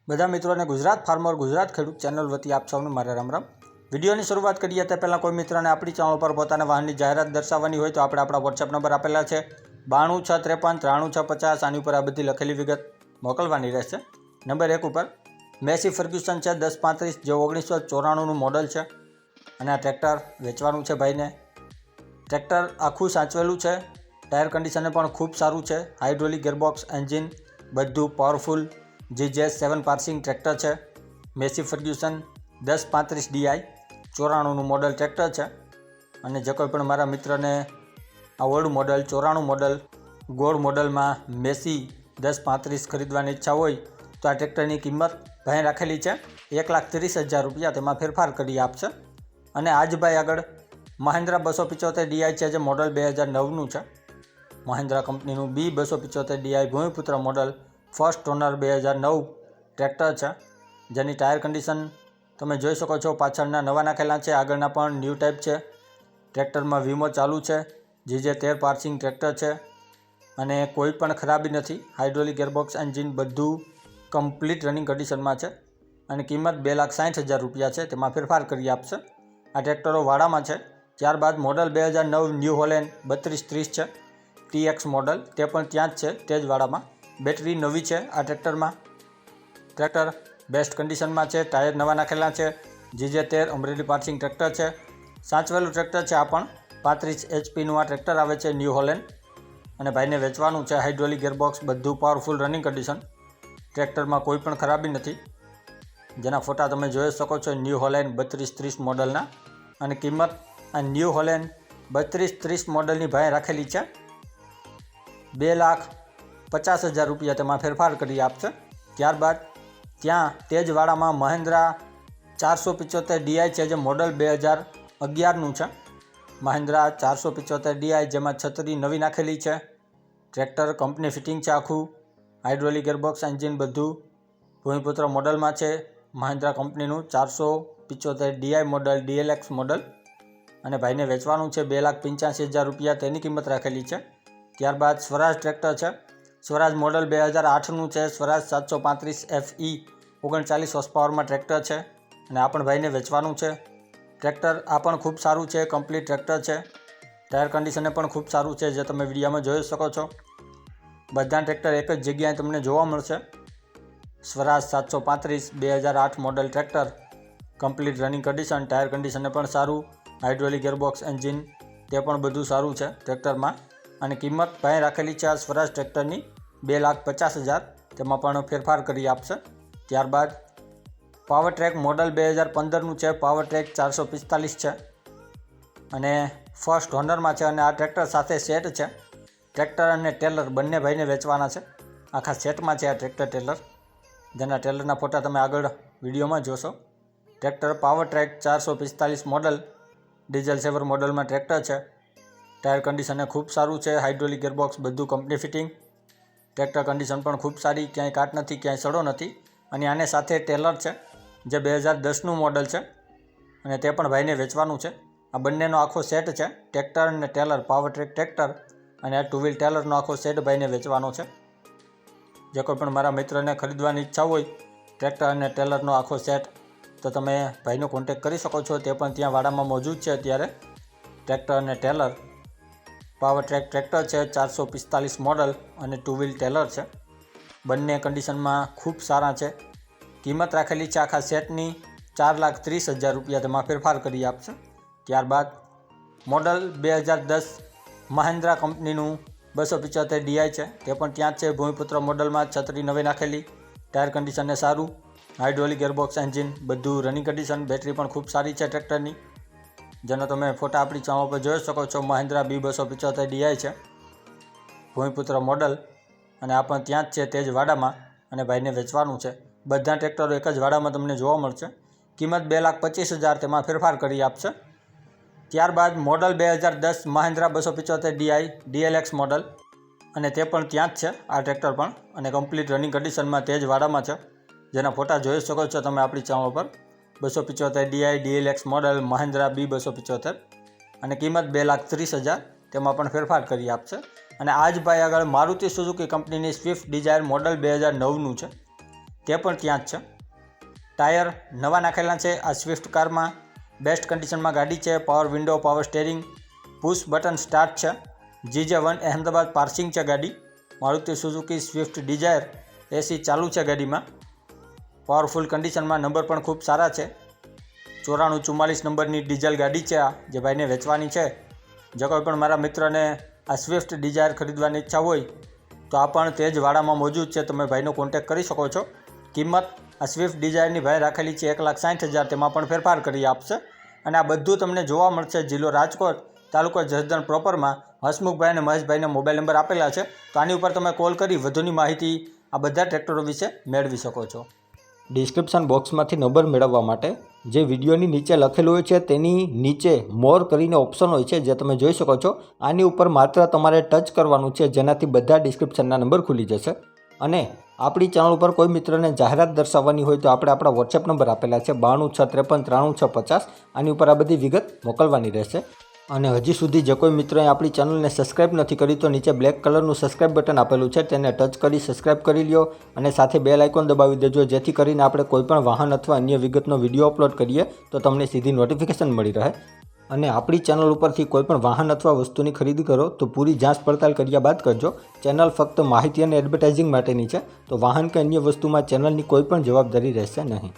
બધા મિત્રોને ગુજરાત ફાર્મર ગુજરાત ખેડૂત ચેનલ વતી આપ સૌને મારા રામ રામ। વિડીયોની શરૂઆત કરીએ તે પહેલાં કોઈ મિત્રને આપણી ચેનલ પર પોતાના વાહનની જાહેરાત દર્શાવવાની હોય તો આપણે આપણા વોટ્સએપ નંબર આપેલા છે 9263539650। આની ઉપર આ બધી લખેલી વિગત મોકલવાની રહેશે। નંબર 1 ઉપર મેસી ફર્ગ્યુસન છે 1035 જે 1994નું મોડલ છે અને આ ટ્રેક્ટર વેચવાનું છે ભાઈને। ટ્રેક્ટર આખું સાચવેલું છે, ટાયર કન્ડિશનને પણ ખૂબ સારું છે, હાઇડ્રોલિક ગિયરબોક્સ એન્જિન બધું પાવરફુલ GJ7 પાર્સિંગ ટ્રેક્ટર છે। મેસી ફર્ગ્યુસન 1035 DI 94નું મોડલ ટ્રેક્ટર છે અને જે કોઈ પણ મારા મિત્રને આ ઓલ્ડ મોડલ 94 મોડલ ગોળ મોડલમાં મેસી 1035 ખરીદવાની ઈચ્છા હોય તો આ ટ્રેક્ટરની કિંમત ભાઈ રાખેલી છે 1,30,000 રૂપિયા, તેમાં ફેરફાર કરી આપશે। અને આજ ભાઈ આગળ મહિન્દ્રા 275 DI છે જે મોડલ 2009નું છે, મહિન્દ્રા કંપનીનું B275 DI Bhumiputra model first honour 2009 tractor છે, જેની ટાયર કન્ડિશન તમે જોઈ શકો છો। પાછળના નવા નાખેલા છે, આગળના પણ ન્યૂ ટાઈપ છે। ટ્રેક્ટરમાં વીમો ચાલુ છે, GJ13 પાર્સિંગ ટ્રેક્ટર છે અને કોઈ પણ ખરાબી નથી, હાઇડ્રોલિક ગિયરબોક્સ એન્જિન બધું કમ્પ્લીટ રનિંગ કન્ડિશનમાં છે અને કિંમત 2,60,000 રૂપિયા છે, તેમાં ફેરફાર કરી આપશે। આ ટ્રેક્ટરો વાડામાં છે। ત્યારબાદ મોડલ 2009 ન્યૂ હોલેન્ડ 3230 છે TX મોડલ, તે પણ ત્યાં જ છે, તે જ વાડામાં। બેટરી નવી છે આ ટ્રેક્ટરમાં। ટ્રેક્ટર બેસ્ટ કન્ડિશનમાં છે, ટાયર નવા નાખેલા છે, GJ13 અમરેલી પાર્સિંગ ટ્રેક્ટર છે, સાચવેલું ટ્રેક્ટર છે। આ પણ 35 HPનું આ ટ્રેક્ટર આવે છે ન્યૂ હોલેન્ડ અને ભાઈને વેચવાનું છે। હાઇડ્રોલિક ગિયરબોક્સ બધું પાવરફુલ રનિંગ કન્ડિશન, ટ્રેક્ટરમાં કોઈ પણ ખરાબી નથી, જેના ફોટા તમે જોઈ શકો છો ન્યૂ હોલેન્ડ 3230 મોડલના। અને કિંમત આ ન્યૂ હોલેન્ડ 3230 મોડલની ભાઈ રાખેલી છે 2,50,000 રૂપિયા, તેમાં ફેરફાર કરી આપશે। ત્યારબાદ ત્યાં તે જ વાડામાં મહિન્દ્રા 475 DI છે જે મોડલ 2011નું છે, મહિન્દ્રા 475 DI જેમાં છત્રી નવી નાખેલી છે। ટ્રેક્ટર કંપની ફિટિંગ છે આખું, હાઇડ્રોલિક ગિયરબોક્સ એન્જિન બધું ભૂમિપુત્ર મોડલમાં છે, મહિન્દ્રા કંપનીનું 475 DI મોડલ DLX મોડલ અને ભાઈને વેચવાનું છે 2,85,000 રૂપિયા, તેની કિંમત રાખેલી છે। ત્યારબાદ સ્વરાજ ટ્રેક્ટર છે, સ્વરાજ મોડલ 2008નું છે, સ્વરાજ 735 FE 39 હોર્સ પાવરમાં ટ્રેક્ટર છે અને આ પણ ભાઈને વેચવાનું છે। ટ્રેક્ટર આ પણ ખૂબ સારું છે, કમ્પ્લીટ ટ્રેક્ટર છે, ટાયર કન્ડિશનને પણ ખૂબ સારું છે, જે તમે વિડીયોમાં જોઈ શકો છો। બધા ટ્રેક્ટર એક જ જગ્યાએ તમને જોવા મળશે। Swaraj 735 2008 model tractor, complete running condition, tyre કન્ડિશનને પણ સારું, હાઇડ્રોલિક ગિયરબોક્સ એન્જિન તે પણ બધું સારું છે ટ્રેક્ટરમાં અને કિંમત ભાઈ રાખેલી છે આ સ્વરાજ ટ્રેક્ટરની 2,50,000, તેમાં પણ ફેરફાર કરી આપશે। ત્યારબાદ પાવર ટ્રેક મોડલ 2015નું છે, પાવર ટ્રેક 445 છે અને ફર્સ્ટ ઓનરમાં છે અને આ ટ્રેક્ટર સાથે સેટ છે। ટ્રેક્ટર અને ટેલર બંને ભાઈને વેચવાના છે, આખા સેટમાં છે આ ટ્રેક્ટર ટેલર, જેના ટેલરના ફોટા તમે આગળ વિડીયોમાં જોશો। Tractor Powertrac 445 model diesel saver મોડલમાં ટ્રેક્ટર છે, ટાયર કન્ડિશનને ખૂબ સારું છે, હાઇડ્રોલિક ગિયરબોક્સ બધું કંપની ફિટિંગ, ટ્રેક્ટર કન્ડિશન પણ ખૂબ સારી, ક્યાંય કાટ નથી, ક્યાંય સડો નથી અને આને સાથે ટેલર છે જે 2010નું મોડલ છે અને તે પણ ભાઈને વેચવાનું છે। આ બંનેનો આખો સેટ છે, ટ્રેક્ટર અને ટેલર, પાવર ટ્રેક ટ્રેક્ટર અને આ 2 વ્હીલ ટેલરનો આખો સેટ ભાઈને વેચવાનો છે। જે કોઈ પણ મારા મિત્રને ખરીદવાની ઈચ્છા હોય ટ્રેક્ટર અને ટેલરનો આખો સેટ તો તમે ભાઈનો કોન્ટેક કરી શકો છો, તે પણ ત્યાં વાડામાં મોજૂદ છે અત્યારે। ટ્રેક્ટર અને ટેલર પાવર ટ્રેક ટ્રેક્ટર છે 445 મોડલ અને 2 વ્હીલ ટેલર છે, બંને કન્ડિશનમાં ખૂબ સારા છે। કિંમત રાખેલી છે આખા સેટની 4,30,000 રૂપિયા, તેમાં ફેરફાર કરી આપશે। ત્યારબાદ મોડલ 2010 મહિન્દ્રા કંપનીનું 275 DI છે, તે પણ ત્યાં જ છે, ભૂમિપુત્ર મોડલમાં છત્રી નવી નાખેલી, ટાયર કન્ડિશનને સારું, હાઇડ્રોલિક ગિયરબોક્સ એન્જિન બધું રનિંગ કન્ડિશન, બેટરી પણ ખૂબ સારી છે ટ્રેક્ટરની, જેનો તમે ફોટા આપણી ચેનલ પર જોઈ શકો છો। મહિન્દ્રા B275 DI છે, ભૂમિપુત્ર મોડલ અને આ પણ ત્યાં જ છે, તે જ વાડામાં અને ભાઈને વેચવાનું છે। બધા ટ્રેક્ટરો એક જ વાડામાં તમને જોવા મળશે, કિંમત 2,25,000, તેમાં ફેરફાર કરી આપશે। ત્યારબાદ model 2010 Mahindra 275 DI DLX model અને તે પણ ત્યાં જ છે આ ટ્રેક્ટર પણ અને કમ્પ્લીટ રનિંગ કન્ડિશનમાં તે જ વાડામાં છે, જેના ફોટા જોઈ શકો છો તમે આપણી ચેનલ પર। 275 DI DLX model Mahindra B275 અને કિંમત 2,30,000, તેમાં પણ ફેરફાર કરી આપશે। અને આ જ ભાઈ આગળ મારુતિ સુઝુકી કંપનીની સ્વિફ્ટ ડિઝાયર મોડલ 2009નું છે, તે પણ ત્યાં જ છે. ટાયર નવા નાખેલા છે. આ સ્વિફ્ટ કારમાં બેસ્ટ કન્ડિશનમાં ગાડી છે. Power window, power steering, push button start છે. GJ1 અહેમદાબાદ પાર્સિંગ છે ગાડી. Maruti Suzuki Swift Dzire AC ચાલુ છે ગાડીમાં. પાવરફુલ કન્ડિશનમાં, નંબર પણ ખૂબ સારા છે. 9444 નંબરની ડીઝલ ગાડી છે આ, જે ભાઈને વેચવાની છે. જો કોઈ પણ મારા મિત્રને આ સ્વિફ્ટ ડિઝાયર ખરીદવાની ઈચ્છા હોય તો આ પણ તે જ વાડામાં મોજૂદ છે. તમે ભાઈનો કોન્ટેક્ટ કરી શકો છો. કિંમત આ સ્વિફ્ટ ડિઝાયરની ભાઈ રાખેલી છે 1,60,000, તેમાં પણ ફેરફાર કરી આપશે. અને આ બધું તમને જોવા મળશે જિલ્લો રાજકોટ, તાલુકો જસદણ પ્રોપરમાં. હસમુખભાઈ અને મહેશભાઈના મોબાઈલ નંબર આપેલા છે, તો આની ઉપર તમે કોલ કરી વધુની માહિતી આ બધા ટ્રેક્ટરો વિશે મેળવી શકો છો. ડિસ્ક્રિપ્શન બોક્સમાંથી નંબર મેળવવા માટે જે વિડીયોની નીચે લખેલું હોય છે તેની નીચે મોર કરીને ઓપ્શન હોય છે, જે તમે જોઈ શકો છો. આની ઉપર માત્ર તમારે ટચ કરવાનું છે, જેનાથી બધા ડિસ્ક્રિપ્શનના નંબર ખુલી જશે. અને આપણી ચેનલ ઉપર કોઈ મિત્રને જાહેરાત દર્શાવવાની હોય તો આપણે આપણા વોટ્સએપ નંબર આપેલા છે 9263539650. આની ઉપર આ બધી વિગત મોકલવાની રહેશે. અને હજી સુધી જે કોઈ મિત્રોએ આપણી ચેનલને સબસ્ક્રાઇબ નથી કરી તો નીચે બ્લેક કલરનું સબસ્ક્રાઇબ બટન આપેલું છે, તેને ટચ કરી સબસ્ક્રાઇબ કરી લ્યો. અને સાથે બેલ આઇકોન દબાવી દેજો, જેથી કરીને આપણે કોઈપણ વાહન અથવા અન્ય વિગતનો વિડીયો અપલોડ કરીએ તો તમને સીધી નોટિફિકેશન મળી રહે. અને આપણી ચેનલ ઉપરથી કોઈપણ વાહન અથવા વસ્તુની ખરીદી કરો તો પૂરી જાંચ પડતાલ કર્યા બાદ કરજો. ચેનલ ફક્ત માહિતી અને એડવર્ટાઇઝિંગ માટેની છે, તો વાહન કે અન્ય વસ્તુમાં ચેનલની કોઈ પણ જવાબદારી રહેશે નહીં.